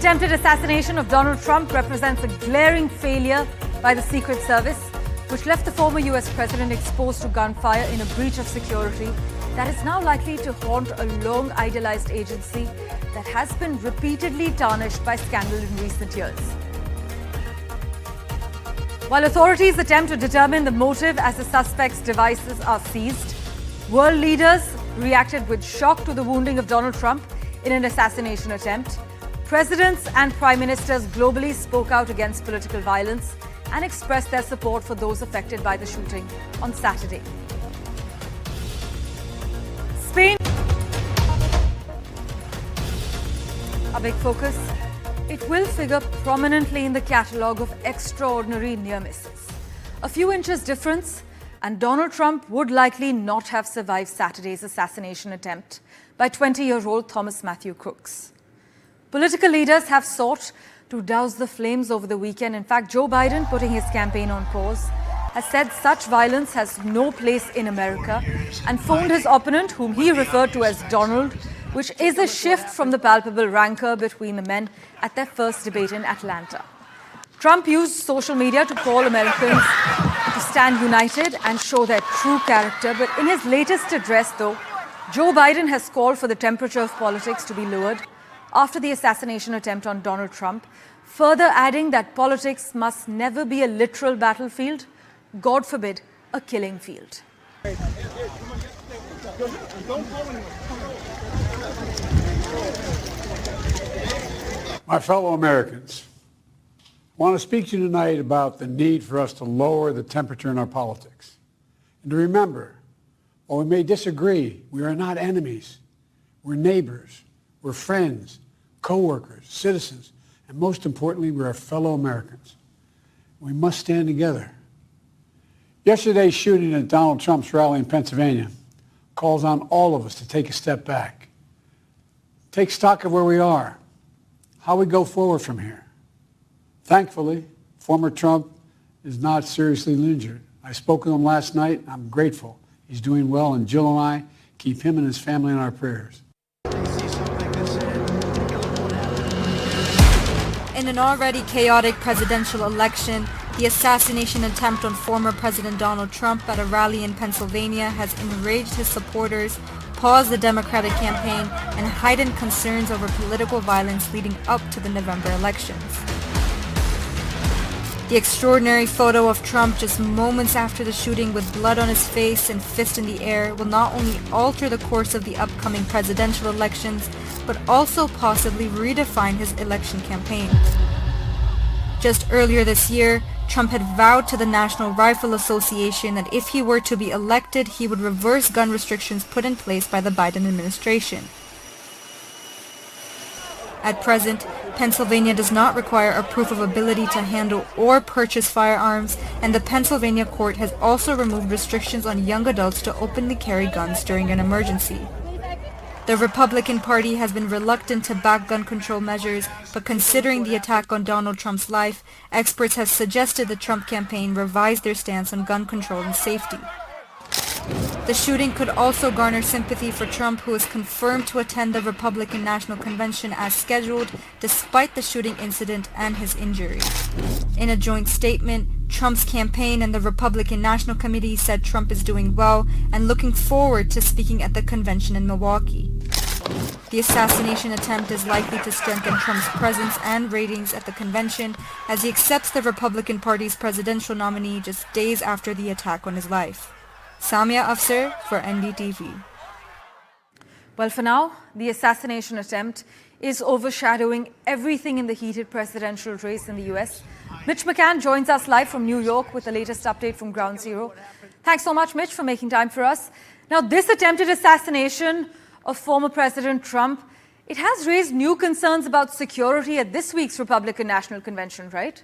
attempted assassination of Donald Trump represents a glaring failure by the Secret Service, which left the former US president exposed to gunfire in a breach of security that is now likely to haunt a long-idealized agency that has been repeatedly tarnished by scandal in recent years. While authorities attempt to determine the motive as the suspect's devices are seized, world leaders reacted with shock to the wounding of Donald Trump in an assassination attempt. Presidents and prime ministers globally spoke out against political violence and expressed their support for those affected by the shooting on Saturday. Spain, a big focus. It will figure prominently in the catalogue of extraordinary near misses. A few inches difference, and Donald Trump would likely not have survived Saturday's assassination attempt by 20-year-old Thomas Matthew Crooks. Political leaders have sought to douse the flames over the weekend. In fact, Joe Biden, putting his campaign on pause, has said such violence has no place in America and phoned his opponent, whom he referred to as Donald, which is a shift from the palpable rancor between the men at their first debate in Atlanta. Trump used social media to call Americans to stand united and show their true character. But in his latest address, though, Joe Biden has called for the temperature of politics to be lowered after the assassination attempt on Donald Trump, further adding that politics must never be a literal battlefield, God forbid, a killing field. My fellow Americans, I want to speak to you tonight about the need for us to lower the temperature in our politics. And to remember, while we may disagree, we are not enemies. We're neighbors. We're friends, co-workers, citizens, and most importantly, we're our fellow Americans. We must stand together. Yesterday's shooting at Donald Trump's rally in Pennsylvania calls on all of us to take a step back, take stock of where we are, how we go forward from here. Thankfully, former Trump is not seriously injured. I spoke with him last night. I'm grateful. He's doing well, and Jill and I keep him and his family in our prayers. In an already chaotic presidential election, the assassination attempt on former President Donald Trump at a rally in Pennsylvania has enraged his supporters, paused the Democratic campaign, and heightened concerns over political violence leading up to the November elections. The extraordinary photo of Trump just moments after the shooting with blood on his face and fist in the air will not only alter the course of the upcoming presidential elections, but also possibly redefine his election campaign. Just earlier this year, Trump had vowed to the National Rifle Association that if he were to be elected, he would reverse gun restrictions put in place by the Biden administration. At present, Pennsylvania does not require a proof of ability to handle or purchase firearms, and the Pennsylvania court has also removed restrictions on young adults to openly carry guns during an emergency. The Republican Party has been reluctant to back gun control measures, but considering the attack on Donald Trump's life, experts have suggested the Trump campaign revise their stance on gun control and safety. The shooting could also garner sympathy for Trump, who is confirmed to attend the Republican National Convention as scheduled, despite the shooting incident and his injury. In a joint statement, Trump's campaign and the Republican National Committee said Trump is doing well and looking forward to speaking at the convention in Milwaukee. The assassination attempt is likely to strengthen Trump's presence and ratings at the convention as he accepts the Republican Party's presidential nominee just days after the attack on his life. Samia Afsar for NDTV. Well, for now, the assassination attempt is overshadowing everything in the heated presidential race in the US. Mitch McCann joins us live from New York with the latest update from Ground Zero. Thanks so much, Mitch, for making time for us. Now, this attempted assassination of former President Trump, it has raised new concerns about security at this week's Republican National Convention, right?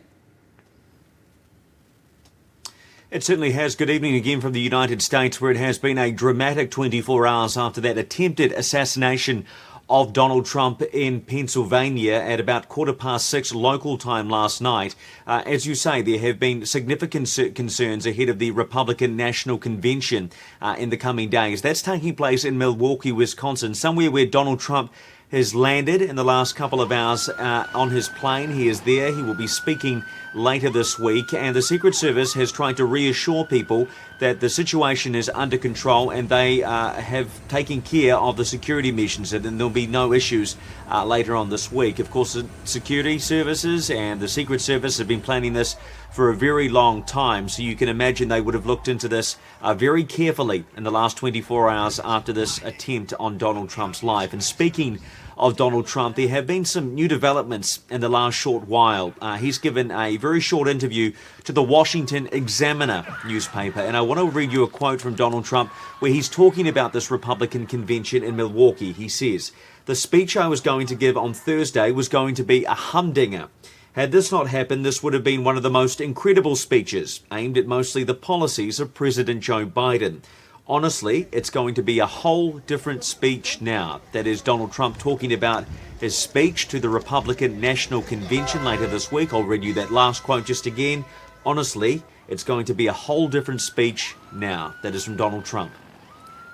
It certainly has. Good evening again from the United States, where it has been a dramatic 24 hours after that attempted assassination of Donald Trump in Pennsylvania at about 6:15 local time last night. As you say, there have been significant concerns ahead of the Republican National Convention in the coming days. That's taking place in Milwaukee, Wisconsin, somewhere where Donald Trump has landed in the last couple of hours on his plane. He is there. He will be speaking later this week. And the Secret Service has tried to reassure people that the situation is under control and they have taken care of the security measures and there'll be no issues later on this week. Of course, the security services and the Secret Service have been planning this for a very long time, so you can imagine they would have looked into this very carefully in the last 24 hours after this attempt on Donald Trump's life. And speaking of Donald Trump, there have been some new developments in the last short while. He's given a very short interview to the Washington Examiner newspaper, and I want to read you a quote from Donald Trump where he's talking about this Republican convention in Milwaukee. He says, "The speech I was going to give on Thursday was going to be a humdinger. Had this not happened, this would have been one of the most incredible speeches, aimed at mostly the policies of President Joe Biden. Honestly, it's going to be a whole different speech now." That is Donald Trump talking about his speech to the Republican National Convention later this week. I'll read you that last quote just again. Honestly, it's going to be a whole different speech now. That is from Donald Trump.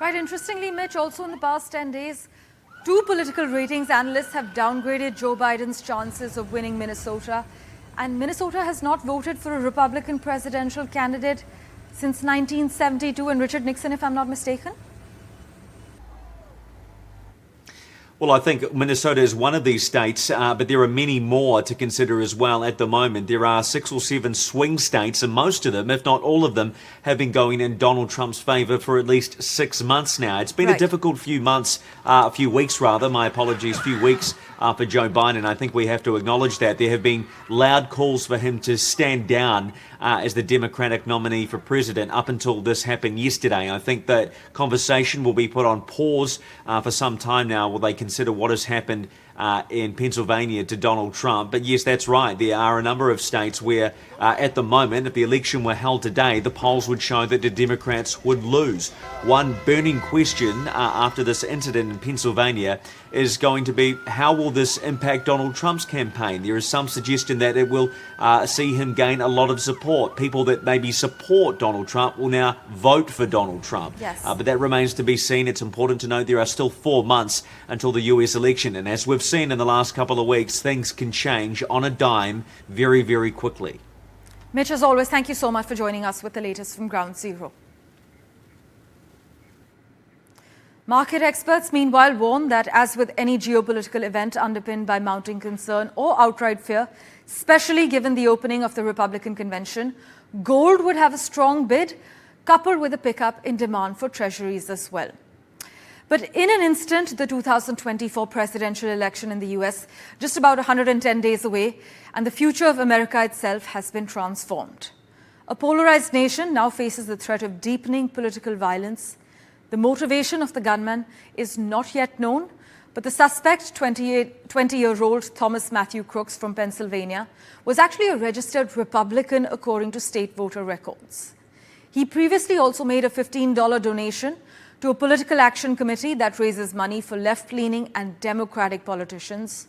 Right, interestingly, Mitch, also in the past 10 days, 2 political ratings analysts have downgraded Joe Biden's chances of winning Minnesota. And Minnesota has not voted for a Republican presidential candidate since 1972 and Richard Nixon, if I'm not mistaken. Well, I think Minnesota is one of these states, but there are many more to consider as well at the moment. There are 6 or 7 swing states, and most of them, if not all of them, have been going in Donald Trump's favour for at least 6 months now. It's been a difficult few weeks, few weeks for Joe Biden. I think we have to acknowledge that. There have been loud calls for him to stand down as the Democratic nominee for president up until this happened yesterday. I think that conversation will be put on pause for some time now while they consider what has happened in Pennsylvania to Donald Trump. But yes, that's right. There are a number of states where at the moment, if the election were held today, the polls would show that the Democrats would lose. One burning question after this incident in Pennsylvania is going to be, how will this impact Donald Trump's campaign? There is some suggestion that it will see him gain a lot of support. People that maybe support Donald Trump will now vote for Donald Trump. Yes. But that remains to be seen. It's important to note there are still 4 months until the US election. And as we've seen in the last couple of weeks, things can change on a dime very, very quickly. Mitch, as always, thank you so much for joining us with the latest from Ground Zero. Market experts, meanwhile, warn that as with any geopolitical event underpinned by mounting concern or outright fear, especially given the opening of the Republican convention, gold would have a strong bid, coupled with a pickup in demand for treasuries as well. But in an instant, the 2024 presidential election in the US, just about 110 days away, and the future of America itself has been transformed. A polarized nation now faces the threat of deepening political violence. The motivation of the gunman is not yet known, but the suspect, 20-year-old Thomas Matthew Crooks from Pennsylvania, was actually a registered Republican according to state voter records. He previously also made a $15 donation to a political action committee that raises money for left-leaning and Democratic politicians.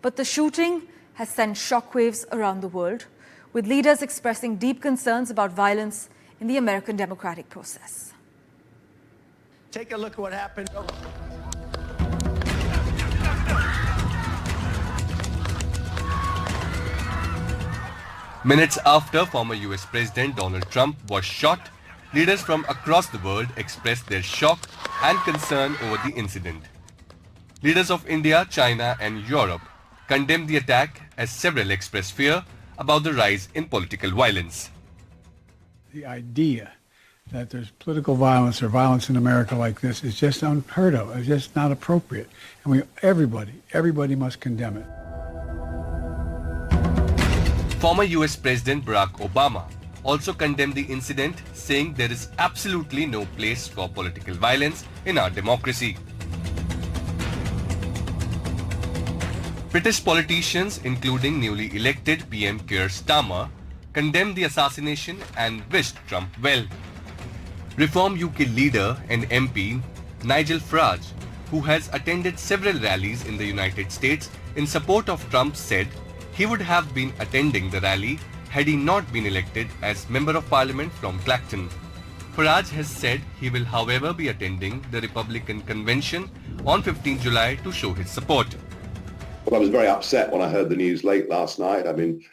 But the shooting has sent shockwaves around the world, with leaders expressing deep concerns about violence in the American democratic process. Take a look at what happened. Minutes after former US President Donald Trump was shot, leaders from across the world expressed their shock and concern over the incident. Leaders of India, China and Europe condemned the attack as several expressed fear about the rise in political violence. The idea that there's political violence or violence in America like this is just unheard of. It's just not appropriate. And everybody must condemn it. Former US President Barack Obama also condemned the incident, saying there is absolutely no place for political violence in our democracy. British politicians, including newly elected PM Keir Starmer, condemned the assassination and wished Trump well. Reform UK leader and MP Nigel Farage, who has attended several rallies in the United States in support of Trump, said he would have been attending the rally had he not been elected as Member of Parliament from Clacton. Farage has said he will however be attending the Republican convention on 15 July to show his support. Well, I was very upset when I heard the news late last night. I mean,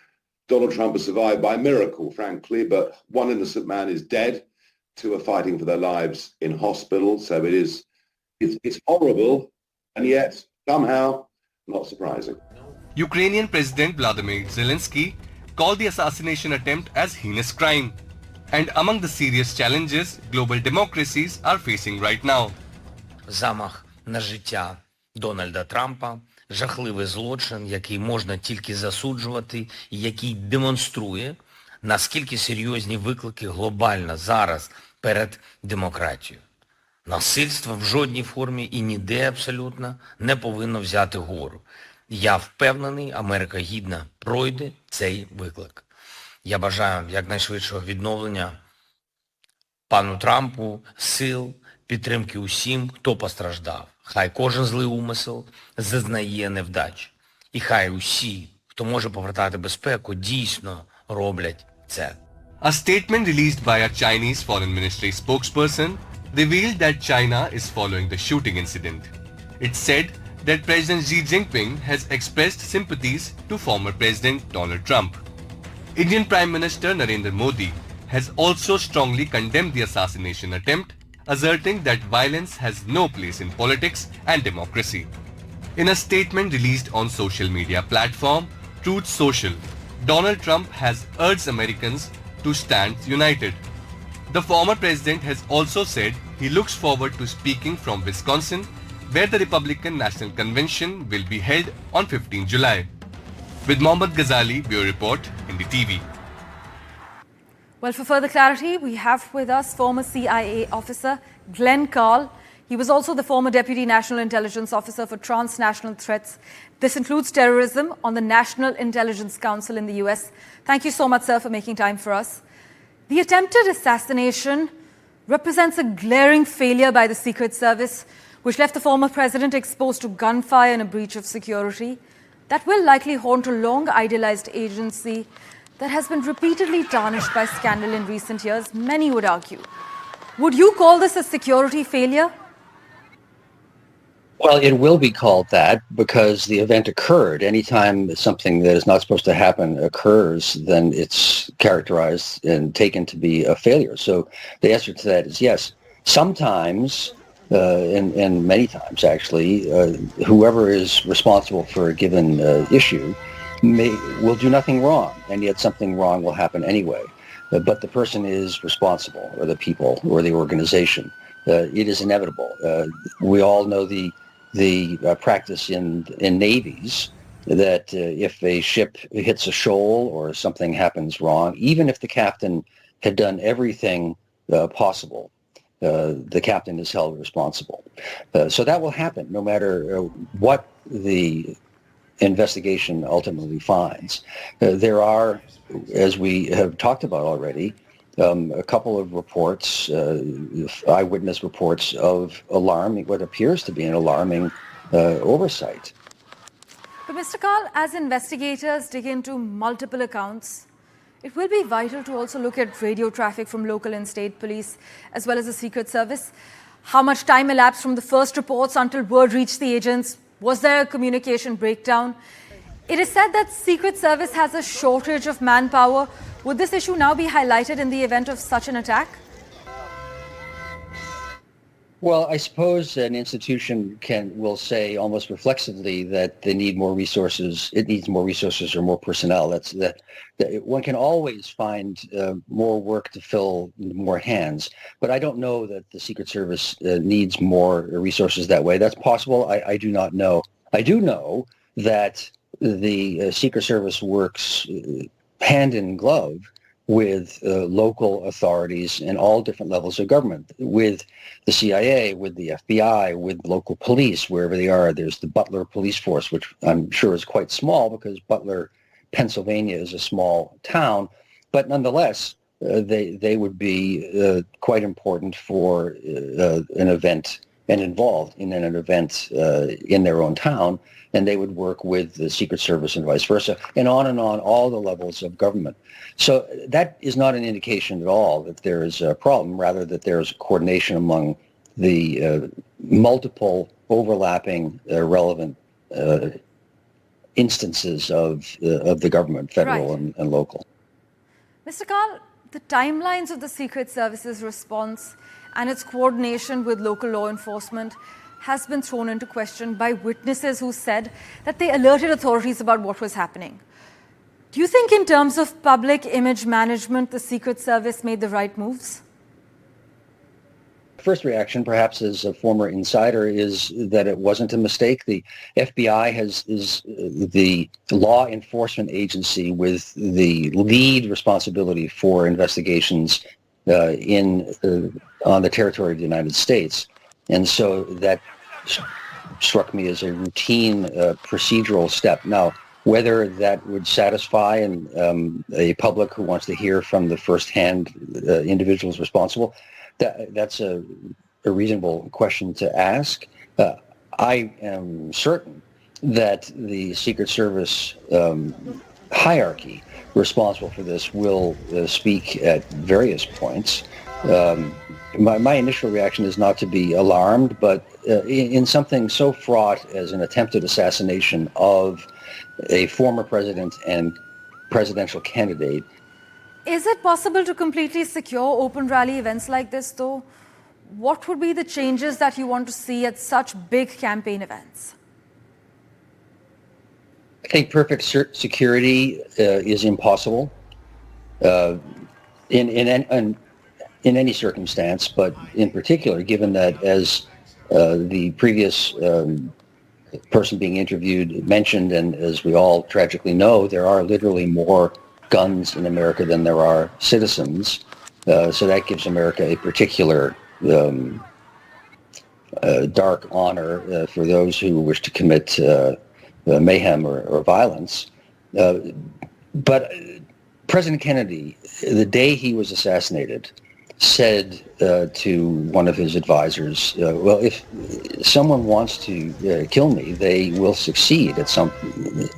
Donald Trump has survived by miracle, frankly, but one innocent man is dead. Two are fighting for their lives in hospital. So it's horrible, and yet somehow not surprising. Ukrainian President Vladimir Zelensky called the assassination attempt as heinous crime. And among the serious challenges global democracies are facing right now. Замах на життя Дональда Трампа – жахливий злочин, який можна тільки засуджувати і який демонструє, наскільки серйозні виклики глобально зараз перед демократією. Насильство в жодній формі і ніде абсолютно не повинно взяти гору. Я впевнений, Америка гідно пройде цей виклик. Я бажаю якнайшвидшого відновлення пану Трампу, сил, підтримки усім, хто постраждав. Хай кожен злий умисел зазнає невдач. І хай усі, хто може повертати безпеку, дійсно роблять це. A statement released by a Chinese Foreign Ministry spokesperson revealed that China is following the shooting incident. It said that President Xi Jinping has expressed sympathies to former President Donald Trump. Indian Prime Minister Narendra Modi has also strongly condemned the assassination attempt, asserting that violence has no place in politics and democracy. In a statement released on social media platform Truth Social, Donald Trump has urged Americans to stand united. The former president has also said he looks forward to speaking from Wisconsin, where the Republican National Convention will be held on 15 July. With Mohammad Ghazali, Bureau Report, NDTV. Well, for further clarity, we have with us former CIA officer Glenn Carl. He was also the former Deputy National Intelligence Officer for Transnational Threats. This includes terrorism on the National Intelligence Council in the US. Thank you so much, sir, for making time for us. The attempted assassination represents a glaring failure by the Secret Service, which left the former president exposed to gunfire and a breach of security. That will likely haunt a long-idealized agency that has been repeatedly tarnished by scandal in recent years, many would argue. Would you call this a security failure? Well, it will be called that because the event occurred. Anytime something that is not supposed to happen occurs, then it's characterized and taken to be a failure. So the answer to that is yes. Sometimes, and many times actually, whoever is responsible for a given issue will do nothing wrong, and yet something wrong will happen anyway. But the person is responsible, or the people, or the organization. It is inevitable. We all know the practice in navies that if a ship hits a shoal or something happens wrong, even if the captain had done everything possible, the captain is held responsible. So that will happen no matter what the investigation ultimately finds. There are, as we have talked about already, a couple of reports, eyewitness reports of what appears to be an alarming oversight. But Mr. Carl, as investigators dig into multiple accounts, it will be vital to also look at radio traffic from local and state police, as well as the Secret Service. How much time elapsed from the first reports until word reached the agents? Was there a communication breakdown? It is said that Secret Service has a shortage of manpower. Would this issue now be highlighted in the event of such an attack? Well, I suppose an institution will say almost reflexively that they need more resources. It needs more resources or more personnel. That one can always find more work to fill more hands. But I don't know that the Secret Service needs more resources that way. That's possible. I do not know. I do know that the Secret Service works hand in glove with local authorities in all different levels of government, with the CIA, with the FBI, with local police, wherever they are. There's the Butler Police Force, which I'm sure is quite small because Butler, Pennsylvania is a small town, but nonetheless, they would be quite important for an event and involved in an event in their own town, and they would work with the Secret Service and vice versa, and on all the levels of government. So that is not an indication at all that there is a problem, rather that there is coordination among the multiple overlapping relevant instances of the government, federal and local. Mr. Karl, the timelines of the Secret Service's response and its coordination with local law enforcement has been thrown into question by witnesses who said that they alerted authorities about what was happening. Do you think in terms of public image management, the Secret Service made the right moves? First reaction, perhaps as a former insider, is that it wasn't a mistake. The FBI is the law enforcement agency with the lead responsibility for investigations on the territory of the United States. And so that struck me as a routine procedural step. Now, whether that would satisfy a public who wants to hear from the first-hand individuals responsible, that's a reasonable question to ask. I am certain that the Secret Service hierarchy responsible for this will speak at various points. My initial reaction is not to be alarmed, but in something so fraught as an attempted assassination of a former president and presidential candidate. Is it possible to completely secure open rally events like this, though? What would be the changes that you want to see at such big campaign events? I think perfect security is impossible in any circumstance, but in particular, given that, as the previous person being interviewed mentioned, and as we all tragically know, there are literally more guns in America than there are citizens. So that gives America a particular dark honor for those who wish to commit mayhem or violence. But President Kennedy, the day he was assassinated, said to one of his advisors, well, if someone wants to kill me, they will succeed at some.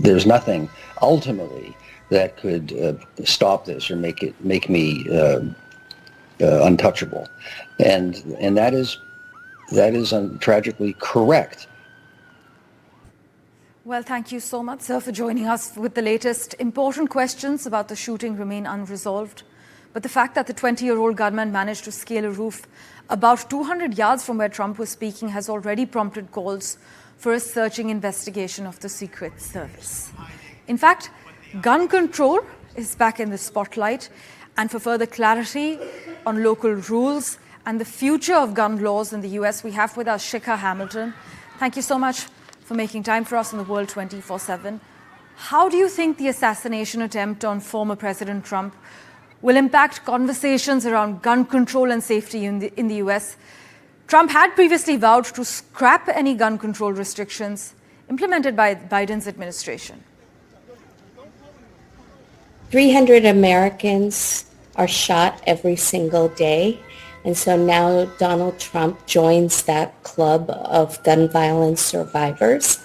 There's nothing ultimately that could stop this or make me untouchable, and that is tragically correct. Well, thank you so much, sir, for joining us with the latest. Important questions about the shooting remain unresolved. But the fact that the 20-year-old gunman managed to scale a roof about 200 yards from where Trump was speaking has already prompted calls for a searching investigation of the Secret Service. In fact, gun control is back in the spotlight. And for further clarity on local rules and the future of gun laws in the US, we have with us Shikha Hamilton. Thank you so much for making time for us on the World 24/7. How do you think the assassination attempt on former President Trump will impact conversations around gun control and safety in the US? Trump had previously vowed to scrap any gun control restrictions implemented by Biden's administration. 300 Americans are shot every single day. And so now Donald Trump joins that club of gun violence survivors.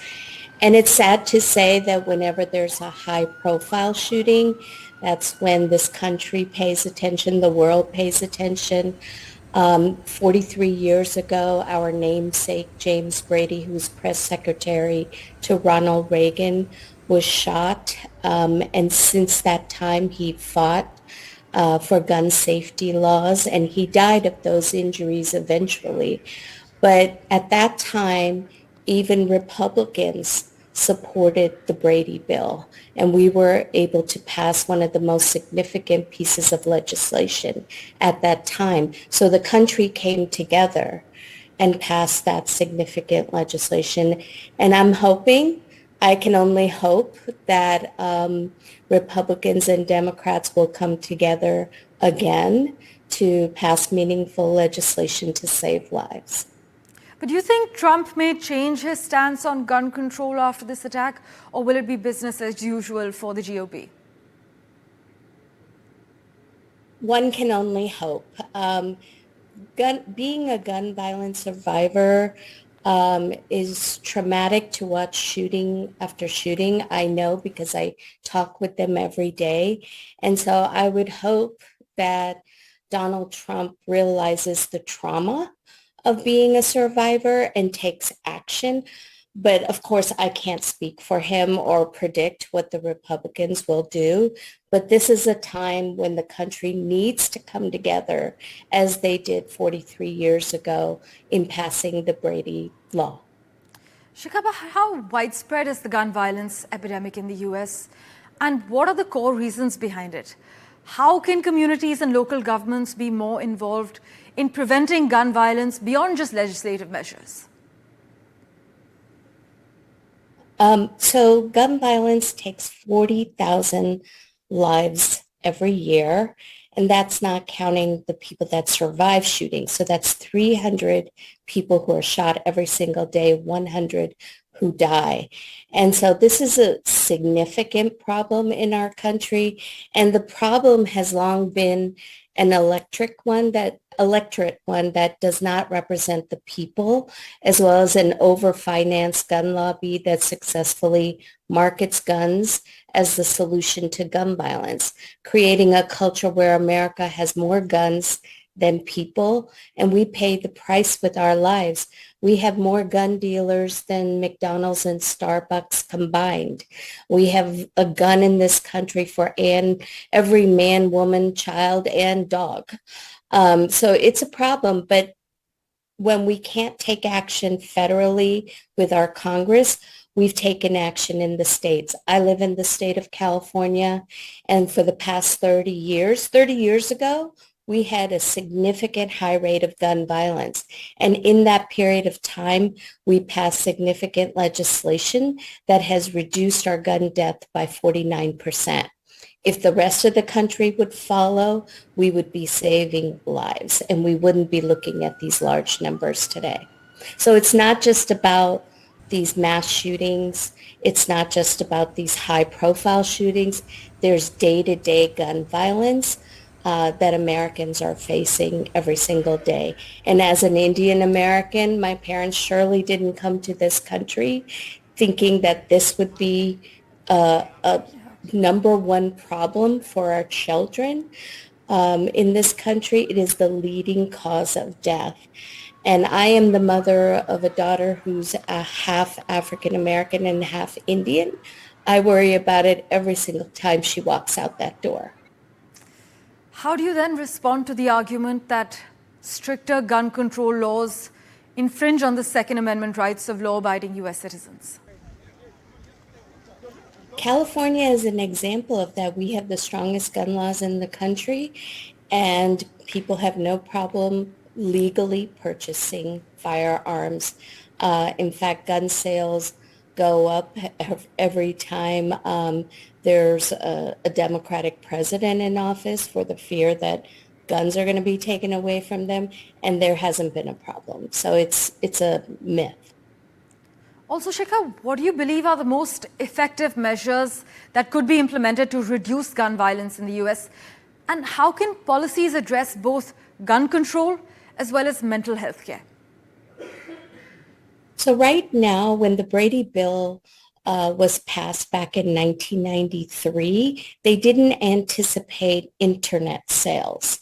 And it's sad to say that whenever there's a high-profile shooting, that's when this country pays attention, the world pays attention. 43 years ago, our namesake James Brady, who's press secretary to Ronald Reagan, was shot. And since that time, he fought for gun safety laws, and he died of those injuries eventually. But at that time, even Republicans supported the Brady bill, and we were able to pass one of the most significant pieces of legislation at that time. So the country came together and passed that significant legislation, and I'm hoping, I can only hope that Republicans and Democrats will come together again to pass meaningful legislation to save lives. But do you think Trump may change his stance on gun control after this attack, or will it be business as usual for the GOP? One can only hope. Being a gun violence survivor is traumatic to watch shooting after shooting. I know because I talk with them every day. And so I would hope that Donald Trump realizes the trauma of being a survivor and takes action. But of course, I can't speak for him or predict what the Republicans will do. But this is a time when the country needs to come together as they did 43 years ago in passing the Brady Law. Shikaba, how widespread is the gun violence epidemic in the US? And what are the core reasons behind it? How can communities and local governments be more involved in preventing gun violence beyond just legislative measures? So gun violence takes 40,000 lives every year, and that's not counting the people that survive shooting. So that's 300 people who are shot every single day, 100 who die. And so this is a significant problem in our country, and the problem has long been an electorate one that does not represent the people, as well as an overfinanced gun lobby that successfully markets guns as the solution to gun violence, creating a culture where America has more guns than people, and we pay the price with our lives. We have more gun dealers than McDonald's and Starbucks combined. We have a gun in this country for every man, woman, child, and dog. So it's a problem, but when we can't take action federally with our Congress, we've taken action in the states. I live in the state of California, and for the past 30 years ago, we had a significant high rate of gun violence. And in that period of time, we passed significant legislation that has reduced our gun death by 49%. If the rest of the country would follow, we would be saving lives and we wouldn't be looking at these large numbers today. So it's not just about these mass shootings. It's not just about these high-profile shootings. There's day-to-day gun violence that Americans are facing every single day. And as an Indian American, my parents surely didn't come to this country thinking that this would be a number one problem for our children. In this country, it is the leading cause of death. And I am the mother of a daughter who's a half African American and half Indian. I worry about it every single time she walks out that door. How do you then respond to the argument that stricter gun control laws infringe on the Second Amendment rights of law-abiding U.S. citizens? California is an example of that. We have the strongest gun laws in the country, and people have no problem legally purchasing firearms. In fact, gun sales go up every time there's a Democratic president in office for the fear that guns are going to be taken away from them, and there hasn't been a problem. So it's a myth. Also, Shikha, what do you believe are the most effective measures that could be implemented to reduce gun violence in the U.S.? And how can policies address both gun control as well as mental health care? So right now, when the Brady bill was passed back in 1993, they didn't anticipate internet sales.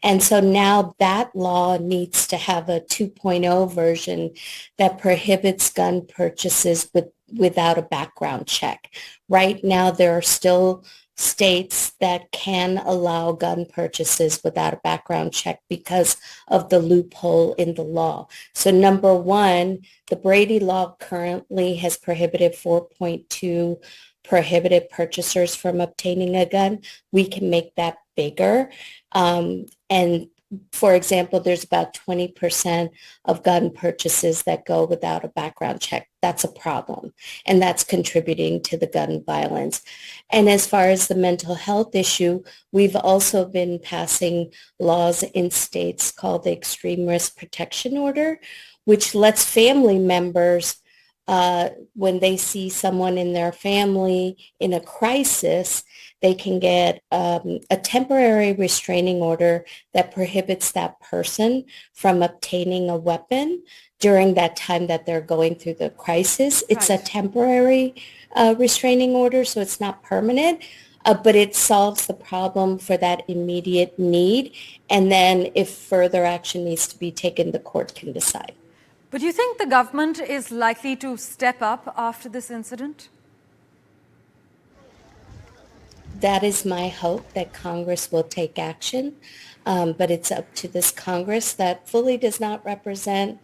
And so now that law needs to have a 2.0 version that prohibits gun purchases without a background check. Right now, there are still states that can allow gun purchases without a background check because of the loophole in the law. So number one, the Brady law currently has prohibited 4.2 prohibited purchasers from obtaining a gun. We can make that bigger. And for example, there's about 20% of gun purchases that go without a background check. That's a problem, and that's contributing to the gun violence. And as far as the mental health issue, we've also been passing laws in states called the Extreme Risk Protection Order, which lets family members when they see someone in their family in a crisis, they can get a temporary restraining order that prohibits that person from obtaining a weapon during that time that they're going through the crisis. It's a temporary restraining order, so it's not permanent, but it solves the problem for that immediate need. And then if further action needs to be taken, the court can decide. But do you think the government is likely to step up after this incident? That is my hope, that Congress will take action, but it's up to this Congress that fully does not represent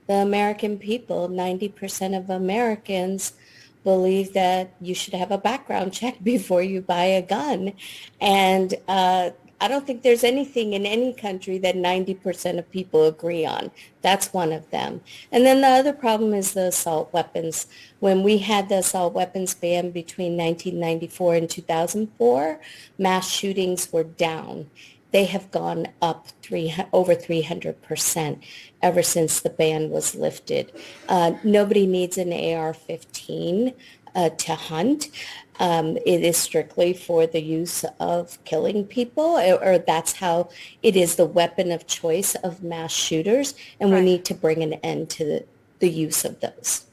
the American people. 90% of Americans believe that you should have a background check before you buy a gun. And I don't think there's anything in any country that 90% of people agree on. That's one of them. And then the other problem is the assault weapons. When we had the assault weapons ban between 1994 and 2004, mass shootings were down. They have gone up over 300% ever since the ban was lifted. Nobody needs an AR-15 to hunt. It is strictly for the use of killing people, or that's how it is the weapon of choice of mass shooters, and we need to bring an end to the use of those.